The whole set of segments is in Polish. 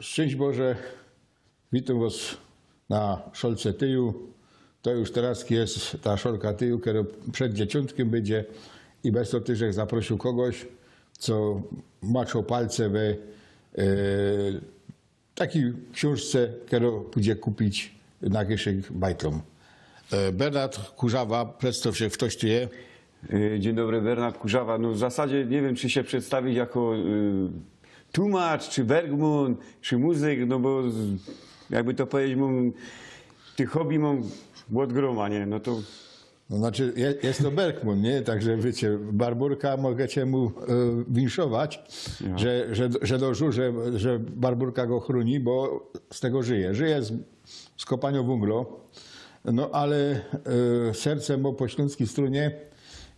Szczęść Boże, witam Was na szolce tyju. To już teraz jest ta szolka tyju, która przed dzieciątkiem będzie i bez to tyżek zaprosił kogoś, co maczał palce we takiej książce, którą pójdzie kupić na kieszek bajtlom. Bernard Kurzawa, przedstaw się, ktoś tu jest. Dzień dobry, Bernard Kurzawa. No w zasadzie nie wiem, czy się przedstawić jako tłumacz, czy Bergman, czy muzyk, no bo jakby to powiedzieć, mam tych hobby mam od groma, nie? No to... No znaczy jest to Bergman, nie? Także wiecie, Barburka możecie mu winszować, Ja. że dożył, że Barburka go chroni, bo z tego żyje. Żyje z kopania węgla, no ale serce ma po śląskiej strunie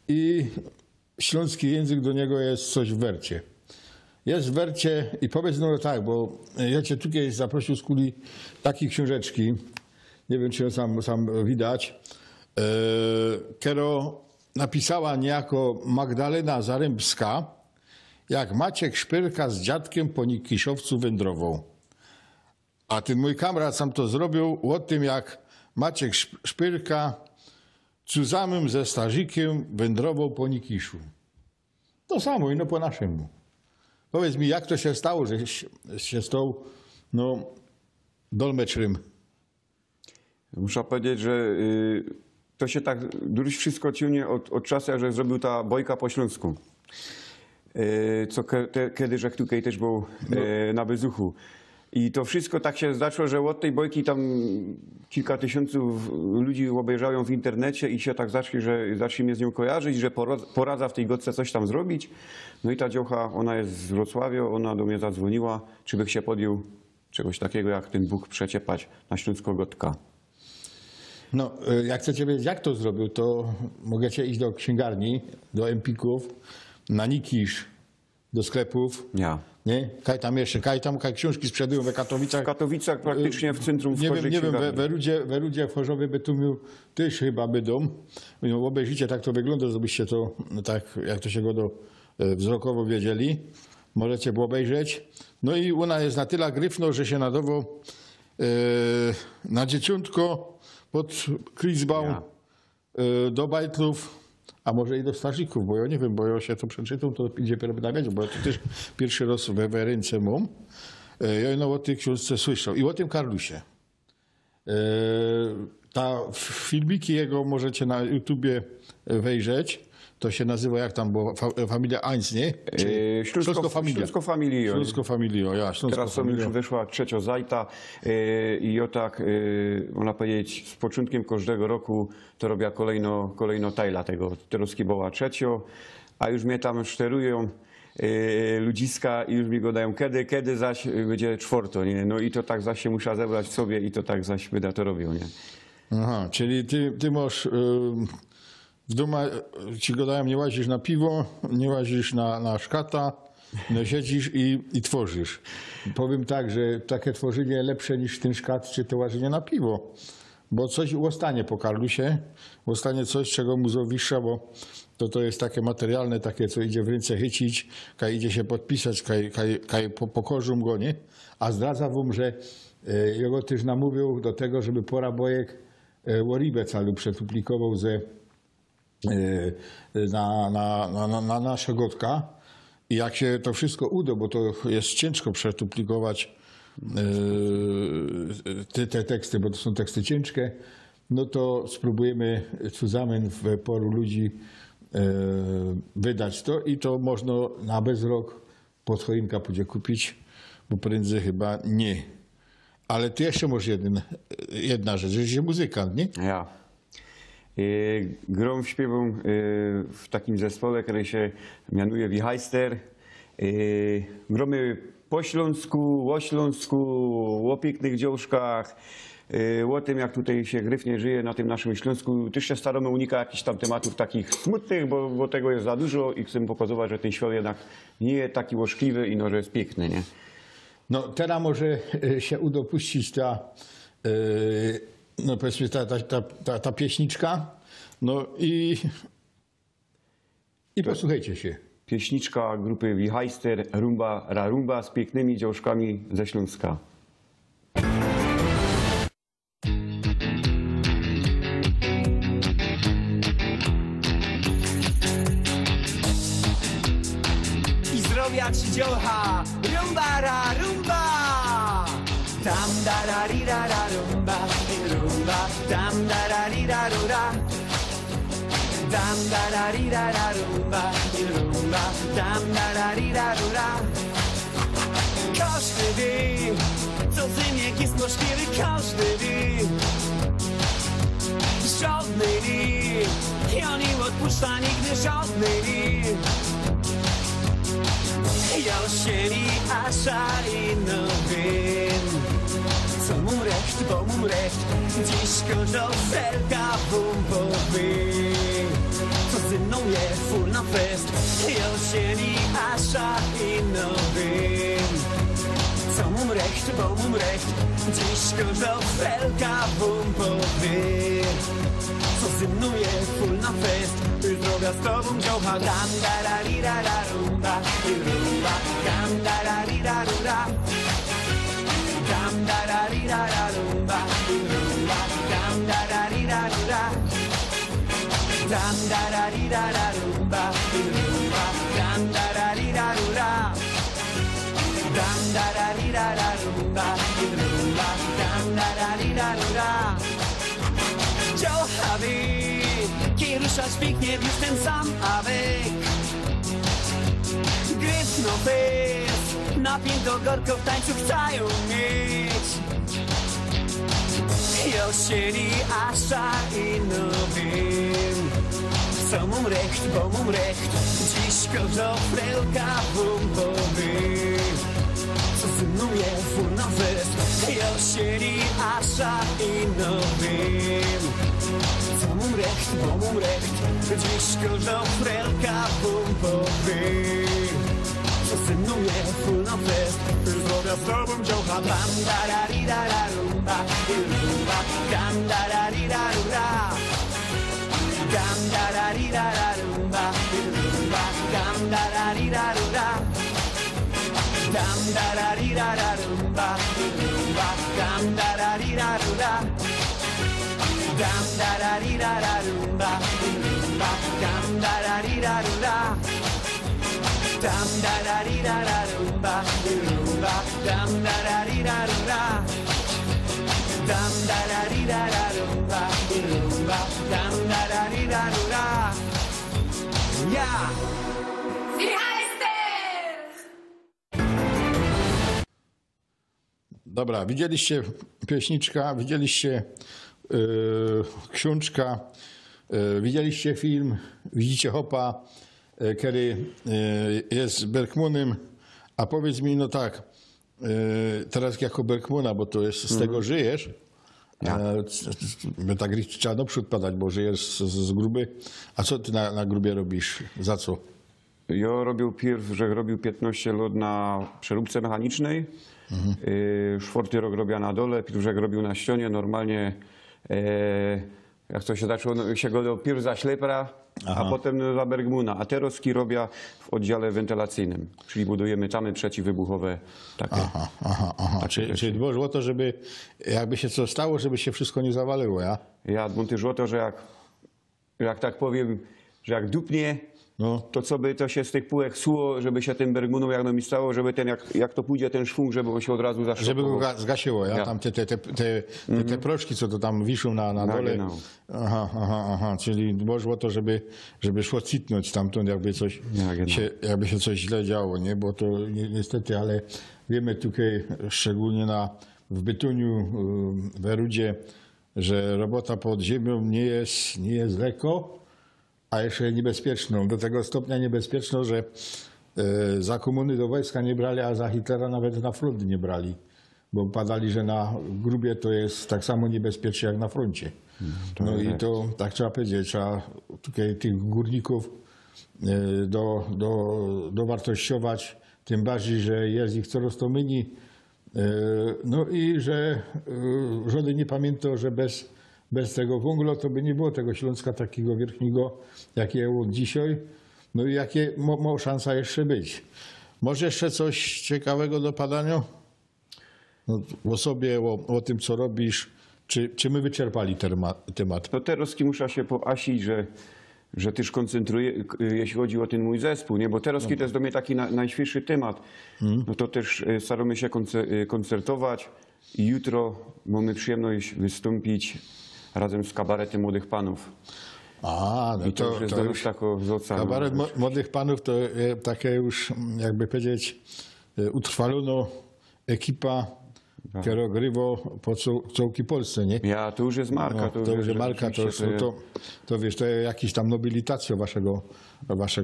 i śląski język do niego jest coś w wercie. Jest w wercie i powiedz no tak, bo ja cię tu kiedyś zaprosił z kuli takiej książeczki, nie wiem czy ją sam widać, którą napisała niejako Magdalena Zarębska, jak Maciek Szpyrka z dziadkiem po Nikiszowcu wędrował. A ten mój kamrat sam to zrobił o tym, jak Maciek Szpyrka cuzamym ze Starzykiem wędrował po Nikiszu. To samo, i no po naszemu. Powiedz mi, jak to się stało, że się stał no, dolmeczrym? Muszę powiedzieć, że to się tak już wszystko ciągnie od czasu, jak zrobił ta bojka po śląsku. Co kiedy że tutaj też był na Bezuchu. I to wszystko tak się zaczęło, że od tej bojki tam kilka tysięcy ludzi obejrzają w internecie i się tak zacznie, że zacznie mnie z nią kojarzyć, że poradza w tej gotce coś tam zrobić. No i ta dziocha, ona jest z Wrocławia, ona do mnie zadzwoniła, czy bych się podjął czegoś takiego jak ten Bóg przeciepać na Śląsko-Gotka. No, jak chcecie wiedzieć, jak to zrobił, to możecie iść do księgarni, do Empików, na Nikisz, do sklepów. Ja. Nie? Kaj tam książki sprzedają we Katowicach. W Katowicach praktycznie w centrum Nie wiem, w Rudzie, w Chorzowie Bytumiu też chyba będą. No, obejrzyjcie, tak to wygląda, żebyście to, tak jak to się go do wzrokowo wiedzieli. Możecie było obejrzeć. No i ona jest na tyle gryfno, że się nadawał na dzieciątko pod Krizbał do bajtlów, a może i do starzyków, bo ja nie wiem, bo ja się to przeczytam, to idzie na wiedzieć, bo ja to też pierwszy raz we ręce mam. Ja no o tej książce słyszał i o tym Karlusie. Filmiki jego możecie na YouTubie wejrzeć. To się nazywa, jak tam było, Familia Eins, nie? Śląsko Familia. Śląsko Familio. Śląsko Familio, ja. Śląsko Teraz sobie już wyszła trzecia zajta i o tak, można powiedzieć, z początkiem każdego roku to robię kolejno tajla tego. Teraz była trzecio, a już mnie tam szterują ludziska i już mi go dają kiedy zaś będzie czwarto, nie? No i to tak zaś się muszę zebrać w sobie i to tak zaś będę to robił, nie? Aha, czyli ty masz... W domu ci go dają, nie łazisz na piwo, nie łazisz na szkata, no siedzisz i tworzysz. Powiem tak, że takie tworzenie lepsze niż ten szkat czy to łażenie na piwo. Bo coś ustanie po Karlusie, ustanie coś, czego mu zawisza, bo to jest takie materialne, takie, co idzie w ręce chycić, kaj idzie się podpisać, kaj pokorzum go, nie? A zdradza wam, że jego też namówił do tego, żeby porabojek Łoribę calu przepublikował na nasze Gotka. I jak się to wszystko uda, bo to jest ciężko przepublikować te teksty, bo to są teksty ciężkie, no to spróbujemy zusammen w poru ludzi wydać to i to można na bezrok pod choinka pójdzie kupić, bo prędzej chyba nie. Ale tu jeszcze może jedna rzecz, że jesteś muzykant, nie? Ja. Grom śpiewam w takim zespole, który się mianuje Wichajster. Gromy po Śląsku, o Śląsku, o pięknych dziołszkach, o tym, jak tutaj się gryfnie żyje na tym naszym Śląsku. Też się staramy unikać jakichś tam tematów takich smutnych, bo tego jest za dużo i chcę pokazywać, że ten świat jednak nie jest taki łożkliwy i no, że jest piękny, nie? No teraz może się uda puścić no powiedzmy ta pieśniczka, no i posłuchajcie się. pieśniczka grupy Wichajster, Rumba Rarumba z pięknymi dziołszkami ze Śląska. I zrobiać dziołcha, rumba ra rumba. Tam da ra ri ra ra rumba, rumba, tam da ra ri ra rura. Tam da ra ri ra ra rumba, rumba, tam da ra ri ra rura. Każdy wie, co zymiek jest możliwy, każdy wie. Żadny wie, ja nie odpuszcza nigdy żadny wie. Ja sieli asza i no wiem, co mu recht, bo mu recht, dziś każda felka bumbowy. Co ze mną je full na fest, ja sieli asza i no wiem, co mu recht, bo mu recht, dziś każda felka bumbowy. Co ze mną je full na fest, droga z tobą dziołcha. Tam da ra ri ra ra rumba, rumba, tam da ra ri ra rura. Tam da ra ri ra ra rumba, rumba, tam da ra ri ra rura. Tam da ra ri ra ra rumba, rumba, tam da ra ri ra rura. Tam da ra ri ra ra rumba, rumba, tam da ra ri ra rura. Dziołchawy, ruszać pięknie w już ten sam awek. Gryf no bez, napięto gorko w tańcu chcą mieć. Ja sieli asza i no wiem, co mum recht, bo mum recht, dziś każda frelka bumbowy. Co ze mną je full na fest, ja sieli asza i no wiem, co mum recht, bo mum recht, dziś każda frelka bumbowy. Co ze mną je full na fest, zrobię z tobą dziołcha. Tam da ra ri ra ra rumba, rumba, tam da ra ri ra rura. Tam da ra ri ra ra rumba, rumba, tam da ra ri ra rura. Tam da ra ri ra ra rumba, rumba, tam da ra ri ra rura. Tam da ra ri ra ra rumba, rumba, tam da ra ri ra rura. Tam da ra ri ra ra rumba, rumba, tam da ra ri ra rura. Tam da ra ri ra ra rumba, rumba, tam da ra ri ra rura. Ja! Dobra, widzieliście pieśniczka, widzieliście książka, widzieliście film, widzicie hopa, który jest Berkmunem, a powiedz mi, no tak, teraz jako Berkmuna, bo to jest z tego żyjesz, tak trzeba do przód padać, bo żyjesz z gruby, a co ty na grubie robisz, za co? Ja robił pierw, że robił 15 lat na przeróbce mechanicznej. Czwarty rok robił na dole, pierwszek robił na ścianie. Normalnie jak to się zaczęło, się go pierw za ślepra, a potem za Bergmuna. A teraz robię w oddziale wentylacyjnym, czyli budujemy tamy przeciwwybuchowe takie. Czyli dbasz o to, żeby jakby się co stało, żeby się wszystko nie zawaliło, ja? Ja dbam o to, że jak tak powiem, że jak dupnie, No. to co by to się z tych półek suło, żeby się tym Bergmunom jak no mi stało, żeby ten, jak to pójdzie ten szwung, żeby on się od razu zaszczepił. Żeby go zgasiło, ja? Ja. Tam te proszki, co to tam wiszą na dole. Genau. Aha. Czyli dbasz o to, żeby szło citnąć stamtąd, jakby coś jakby się coś źle działo, nie? Bo to niestety, ale wiemy tutaj, szczególnie w Bytomiu, w Erudzie, że robota pod ziemią nie jest lekko, a jeszcze niebezpieczną. Do tego stopnia niebezpieczną, że za komuny do wojska nie brali, a za Hitlera nawet na front nie brali. Bo badali, że na grubie to jest tak samo niebezpiecznie jak na froncie. No i to tak trzeba powiedzieć, trzeba tutaj tych górników dowartościować, tym bardziej, że jest ich coraz to mniej. No i że żaden nie pamiętał, że bez tego węgla to by nie było tego Śląska takiego wierchniego, jakie jest dzisiaj. No i jakie ma szansa jeszcze być? Może jeszcze coś ciekawego do padania? No, o sobie, o tym, co robisz. Czy my wyczerpali temat? No teraz muszę się poasić, że też koncentruję, jeśli chodzi o ten mój zespół, nie? Bo teraz to jest do mnie taki najświeższy temat. No to też staramy się koncertować i jutro mamy przyjemność wystąpić razem z kabaretem Młodych Panów. A, no I to już jest do nas tako z oceanu. Kabaret Młodych Panów to takie już, jakby powiedzieć, utrwalono ekipa, która grywa po całej Polsce, nie? Ja, to już jest marka. No, to już jest marka, to wiesz, to jakiś tam nobilitacja wasze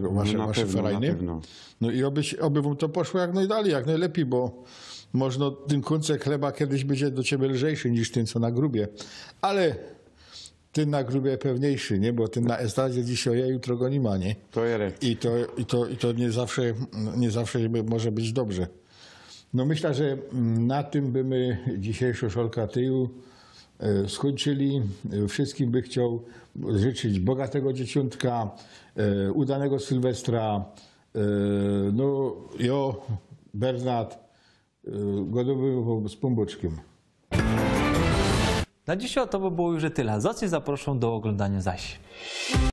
ferajny. pewno. No i oby wam to poszło jak najdalej, jak najlepiej, bo można ten kuncek chleba kiedyś będzie do ciebie lżejszy niż ten, co na grubie. Ale ten na grubie pewniejszy, nie? Bo ten na estradzie dzisiaj, a jutro go nie ma, nie? To jest. I to nie zawsze może być dobrze. No myślę, że na tym bymy dzisiejszą Szolka Tyju skończyli. Wszystkim by chciał życzyć bogatego dzieciątka, udanego Sylwestra. No ja, Bernard, godowy z pomboczkiem. Na dzisiaj to by było już tyle. Zaś zaproszę do oglądania zaś.